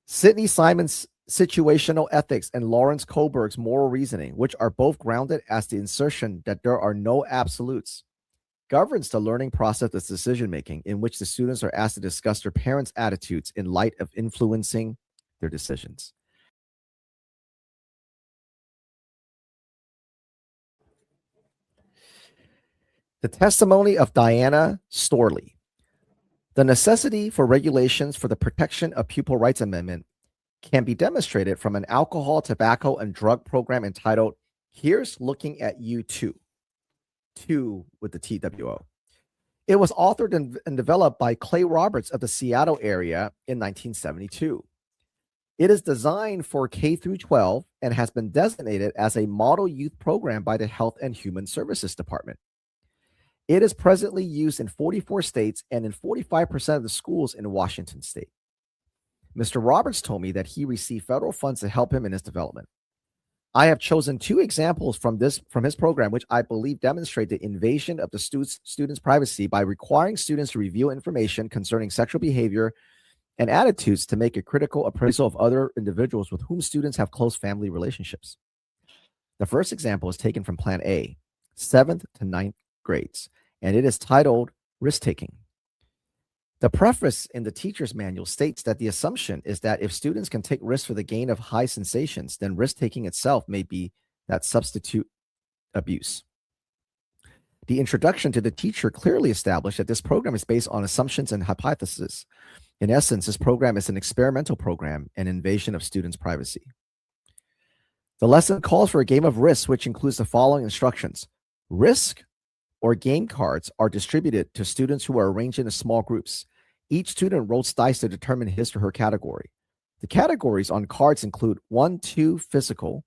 Sidney Simon's situational ethics and Lawrence Kohlberg's moral reasoning, which are both grounded as the assertion that there are no absolutes, governs the learning process of decision making, in which the students are asked to discuss their parents' attitudes in light of influencing their decisions. The testimony of Dianna Storey. The necessity for regulations for the protection of pupil rights amendment can be demonstrated from an alcohol, tobacco, and drug program entitled Here's Looking at You Too, two with the TWO. It was authored and developed by Clay Roberts of the Seattle area in 1972. It is designed for K through 12 and has been designated as a model youth program by the Health and Human Services Department. It is presently used in 44 states and in 45% of the schools in Washington state. Mr. Roberts told me that he received federal funds to help him in his development. I have chosen two examples from his program, which I believe demonstrate the invasion of the students' privacy by requiring students to review information concerning sexual behavior and attitudes to make a critical appraisal of other individuals with whom students have close family relationships. The first example is taken from Plan A, 7th to 9th grades, and it is titled Risk Taking. The preface in the teacher's manual states that the assumption is that if students can take risks for the gain of high sensations, then risk-taking itself may be that substitute abuse. The introduction to the teacher clearly established that this program is based on assumptions and hypotheses. In essence, this program is an experimental program, an invasion of students' privacy. The lesson calls for a game of risk, which includes the following instructions. Risk or game cards are distributed to students who are arranged into small groups. Each student rolls dice to determine his or her category. The categories on cards include 1, 2, physical,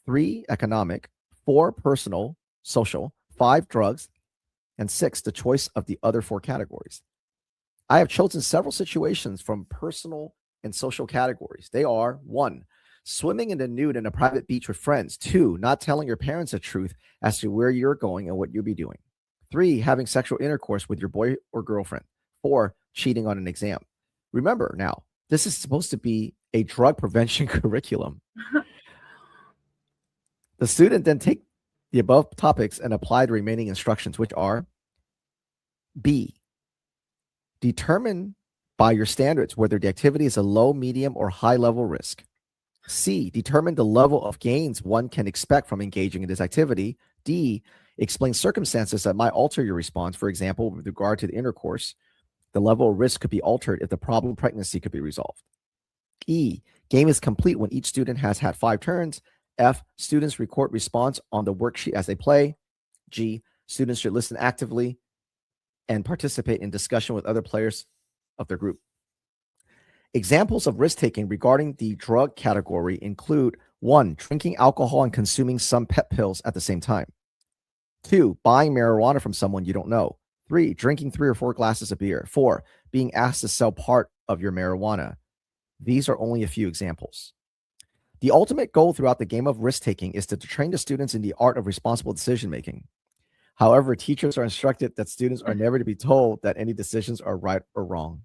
3, economic, 4, personal, social, 5, drugs, and 6, the choice of the other 4 categories. I have chosen several situations from personal and social categories. They are 1, swimming in the nude in a private beach with friends. 2, not telling your parents the truth as to where you're going and what you'll be doing. 3, having sexual intercourse with your boy or girlfriend. 4, cheating on an exam. Remember now, this is supposed to be a drug prevention curriculum. The student then take the above topics and apply the remaining instructions, which are B, determine by your standards whether the activity is a low, medium, or high level risk. C, determine the level of gains one can expect from engaging in this activity. D, explain circumstances that might alter your response. For example, with regard to the intercourse, the level of risk could be altered if the problem pregnancy could be resolved. E, game is complete when each student has had 5 turns. F, students record response on the worksheet as they play. G, students should listen actively and participate in discussion with other players of their group. Examples of risk-taking regarding the drug category include 1, drinking alcohol and consuming some pet pills at the same time. 2, buying marijuana from someone you don't know. 3, drinking 3 or 4 glasses of beer. 4, being asked to sell part of your marijuana. These are only a few examples. The ultimate goal throughout the game of risk-taking is to train the students in the art of responsible decision-making. However, teachers are instructed that students are never to be told that any decisions are right or wrong.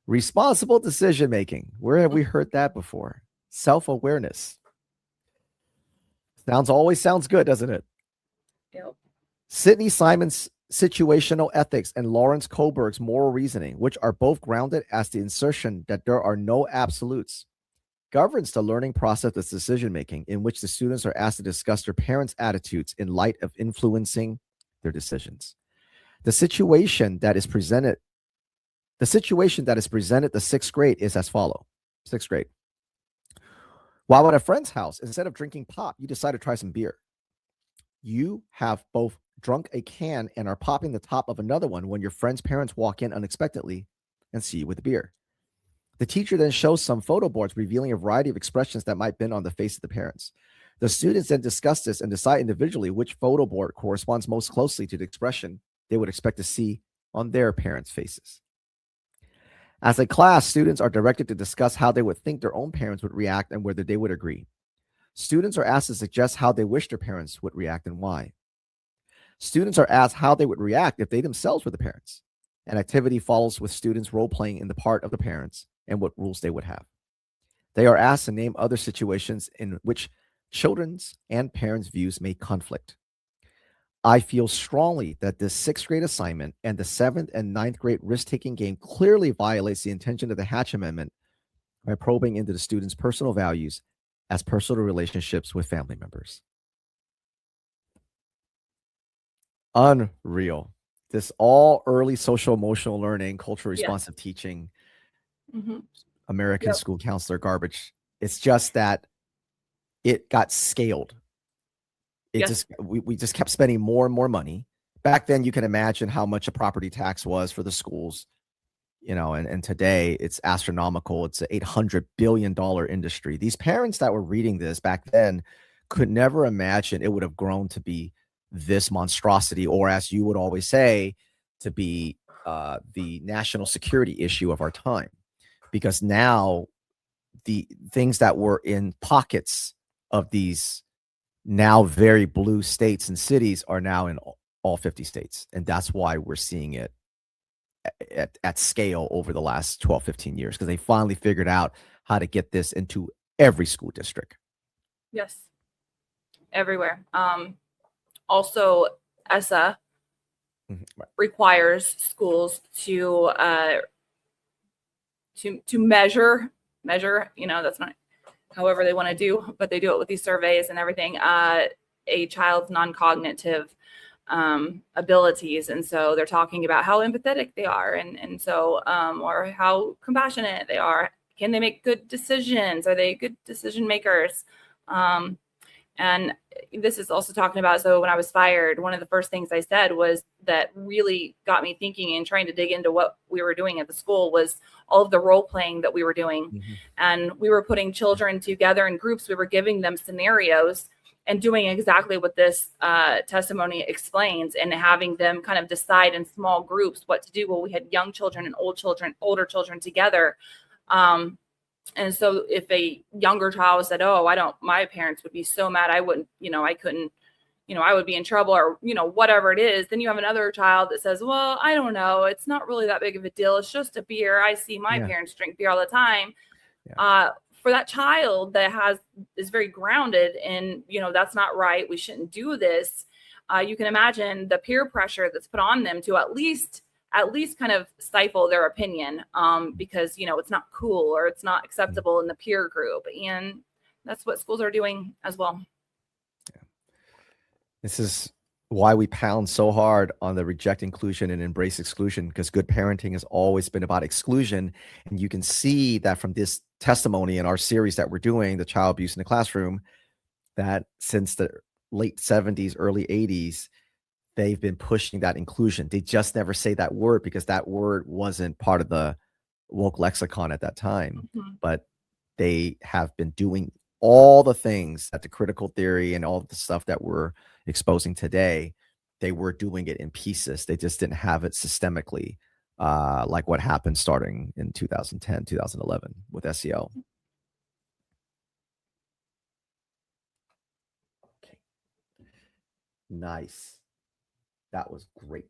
Responsible decision-making. Where have we heard that before? Self-awareness. Always sounds good, doesn't it? Yep. Sidney Simon's situational ethics and Lawrence Kohlberg's moral reasoning, which are both grounded as the assertion that there are no absolutes, governs the learning process of decision-making, in which the students are asked to discuss their parents' attitudes in light of influencing their decisions. The situation that is presented the 6th grade is as follows. 6th grade. While at a friend's house, instead of drinking pop, you decide to try some beer. You have both drunk a can and are popping the top of another one when your friend's parents walk in unexpectedly and see you with the beer. The teacher then shows some photo boards revealing a variety of expressions that might have been on the face of the parents. The students then discuss this and decide individually which photo board corresponds most closely to the expression they would expect to see on their parents' faces. As a class, students are directed to discuss how they would think their own parents would react and whether they would agree. Students are asked to suggest how they wish their parents would react and why. Students are asked how they would react if they themselves were the parents. An activity follows with students role-playing in the part of the parents and what rules they would have. They are asked to name other situations in which children's and parents' views may conflict. I feel strongly that this sixth grade assignment and the seventh and ninth grade risk taking game clearly violates the intention of the Hatch Amendment by probing into the students' personal values as personal relationships with family members. Unreal. This all early social emotional learning, cultural Yes. responsive teaching, Mhm. American Yep. school counselor garbage. It's just that it got scaled. Yes. We just kept spending more and more money. Back then, you can imagine how much a property tax was for the schools, and today it's astronomical. It's an $800 billion industry. These parents that were reading this back then could never imagine it would have grown to be this monstrosity, or as you would always say, to be the national security issue of our time. Because now the things that were in pockets of these now very blue states and cities are now in all 50 states. And that's why we're seeing it at scale over the last 12, 15 years, because they finally figured out how to get this into every school district. Yes. Everywhere. Also, ESSA Right. requires schools to measure, that's not however they want to do, but they do it with these surveys and everything, a child's non-cognitive abilities. And so they're talking about how empathetic they are, and so or how compassionate they are. Can they make good decisions? Are they good decision makers? And this is also talking about, so when I was fired, one of the first things I said was that really got me thinking and trying to dig into what we were doing at the school was all of the role playing that we were doing. Mm-hmm. And we were putting children together in groups. We were giving them scenarios and doing exactly what this testimony explains, and having them kind of decide in small groups what to do. Well, we had young children and older children together. And so if a younger child said, oh, my parents would be so mad, I wouldn't, I couldn't, I would be in trouble, or, whatever it is. Then you have another child that says, well, I don't know, it's not really that big of a deal. It's just a beer. I see my parents drink beer all the time. Yeah. For that child that is very grounded in, that's not right, we shouldn't do this. You can imagine the peer pressure that's put on them to at least kind of stifle their opinion, because it's not cool or it's not acceptable in the peer group. And that's what schools are doing as well. Yeah. This is why we pound so hard on the reject inclusion and embrace exclusion, because good parenting has always been about exclusion. And you can see that from this testimony in our series that we're doing, the child abuse in the classroom, that since the late 70s, early 80s, they've been pushing that inclusion. They just never say that word because that word wasn't part of the woke lexicon at that time. Mm-hmm. But they have been doing all the things that the critical theory and all the stuff that we're exposing today, they were doing it in pieces. They just didn't have it systemically, like what happened starting in 2010, 2011 with SEL. Okay. Nice. That was great.